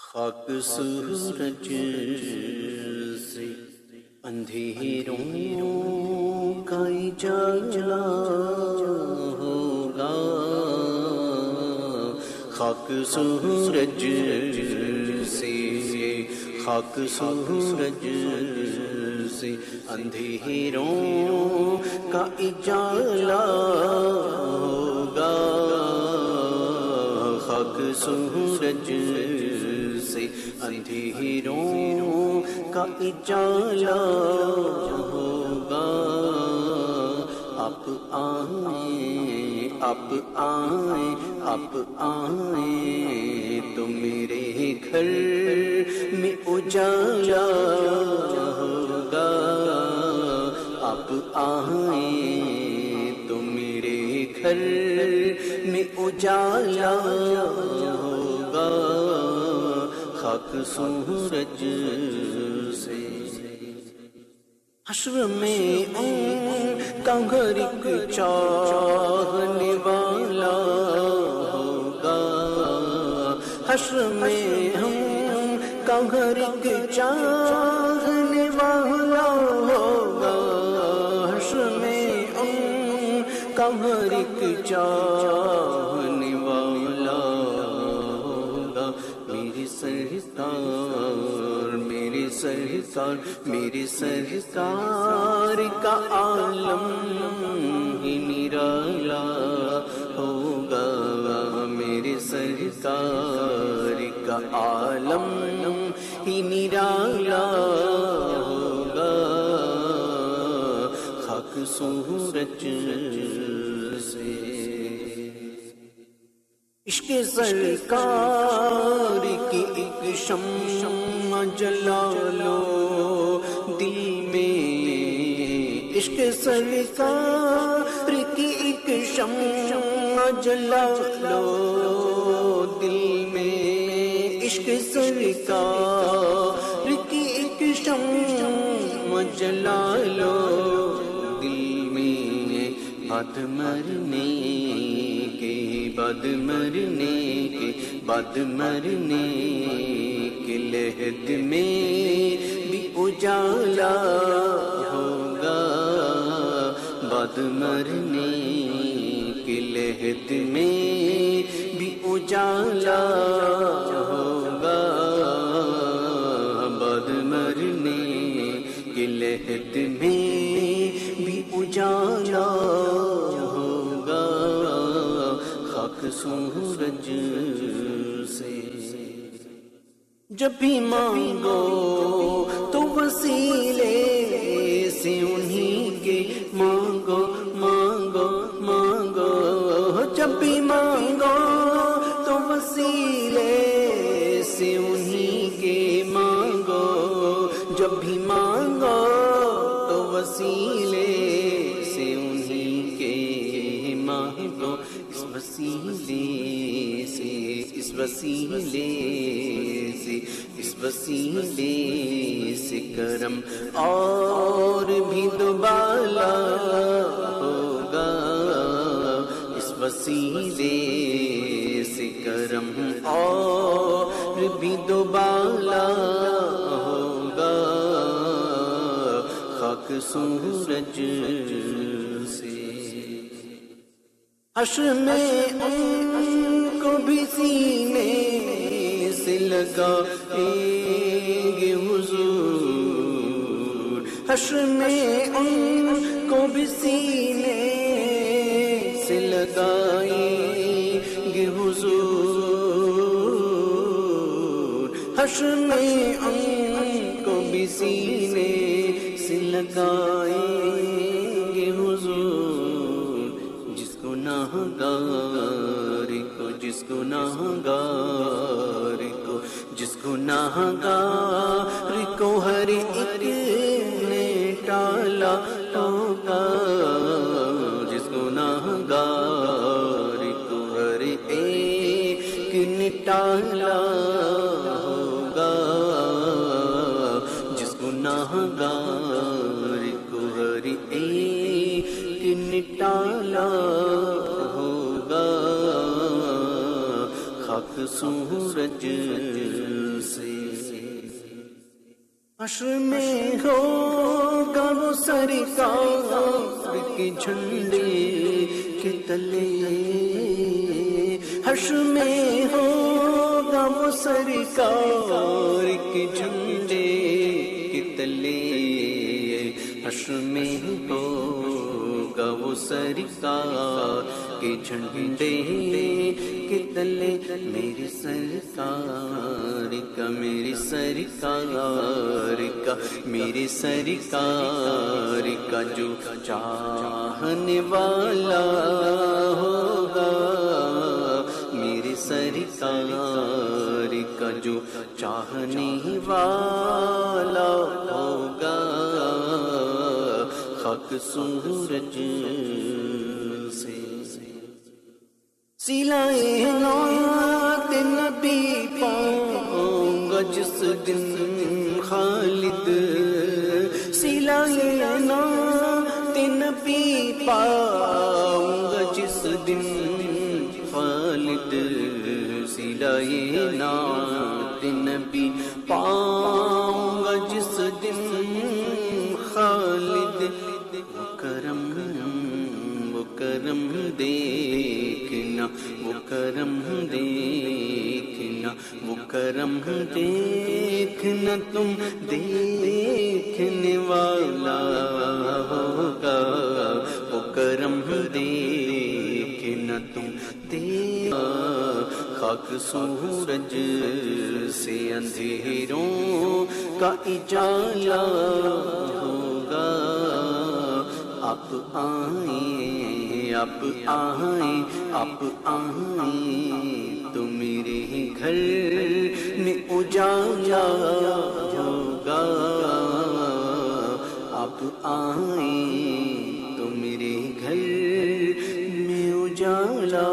خاک سورج سے اندھیروں کا اجالا ہوگا، خاک سورج سے، خاک سورج سے اندھیروں کا اجالا ہوگا، خاک سورج سے اندھیروں کا اجالا ہوگا۔ آپ آئیں، آپ آئیں، آپ آئیں تو میرے گھر میں اجالا ہوگا، آپ آئیں تو میرے گھر میں اجالا ہوگا، خاک سورج سے۔ حشر میں ان کا گھر ایک چاہنے والا ہوگا، حشر میں ہم کا گھر ایک چاہنے والا ہوگا، حشر میں ان کا گھر ایک چاہنے والا ہوگا۔ میری سرکار، میری سرکار، میری سرکار کا عالم ہی نرالا ہوگا، میری سرکار کا عالم ہی نرالا ہوگا، خاک سورج سے۔ عشق سرکار کی ایک شمع جلا لو دل میں، عشق سرکار کی ایک شمع جلا لو دل میں، عشق سرکار کی ایک شمع جلا لو دل میں، بعد مرنے کے، بعد مرنے کے، بعد مرنے کے لحد میں بھی اجالا ہوگا، بعد مرنے کے لحد میں بھی اجالا ہوگا، بعد مرنے کے لحد میں بھی اجالا ہوگا، خاک سورج سے۔ جب بھی مانگو تو وسیلے سے انہی کے مانگو، مانگو، مانگو، جب بھی مانگو تو وسیلے سے انہی کے مانگو، جب بھی مانگو تو وسیلے سے انہی کے مانگو، اس وسیلے سے، اس وسیلے سے، اس وسیلے سے کرم اور بھی دوبالا ہوگا، اس وسیلے سے کرم اور بھی دوبالا ہوگا، خاک سورج سے۔ حشر میں ان کو بھی سینے سے لگائیں گے حضور، حشر میں ان کو بھی سینے سے لگائیں گے حضور، حشر میں ان کو بھی سینے سے لگائیں گے حضور، جس گناہگار کو، جس گناہگار کو، جس گناہگار کو ہر ایک نے ٹالا ہوگا، جس گناہگار کو ہر ایک نے ٹالا ہوگا، جس گناہگار کو ہر ایک نے ٹالا ہوگا، خاک خاک سورج سے۔ حشر میں ہوگا وہ سرکار کے جھنڈے کے تلے، حشر میں ہوگا وہ سرکار کے جھنڈے کے تلے، حشر میں ہوگا وہ سرکار کے جھنڈے کے تلے، میری سرکار کا، میری سرکار کا، میری سرکار کا جو چاہنے والا ہوگا، میری سرکار کا جو چاہنے والا ہوگا، خاک سورج سے۔ سلائے نعت نبی پاؤں گا جس دن خالد، سلائے نعت نبی پاؤں گا جس دن خالد، سلائے نعت نبی پاؤں گا جس دن خالد، وہ کرم دیکھنا، وہ کرم دیکھنا، وہ کرم دیکھنا، تم دیکھنے والا ہوگا، وہ کرم دیکھنا تم دیکھنا، خاک سورج سے اندھیروں کا اجالا ہوگا، آپ آئیں، آپ آئیں، آپ آئیں تو میرے گھر میں اجالا ہوگا، آپ آئیں تو میرے گھر میں اجالا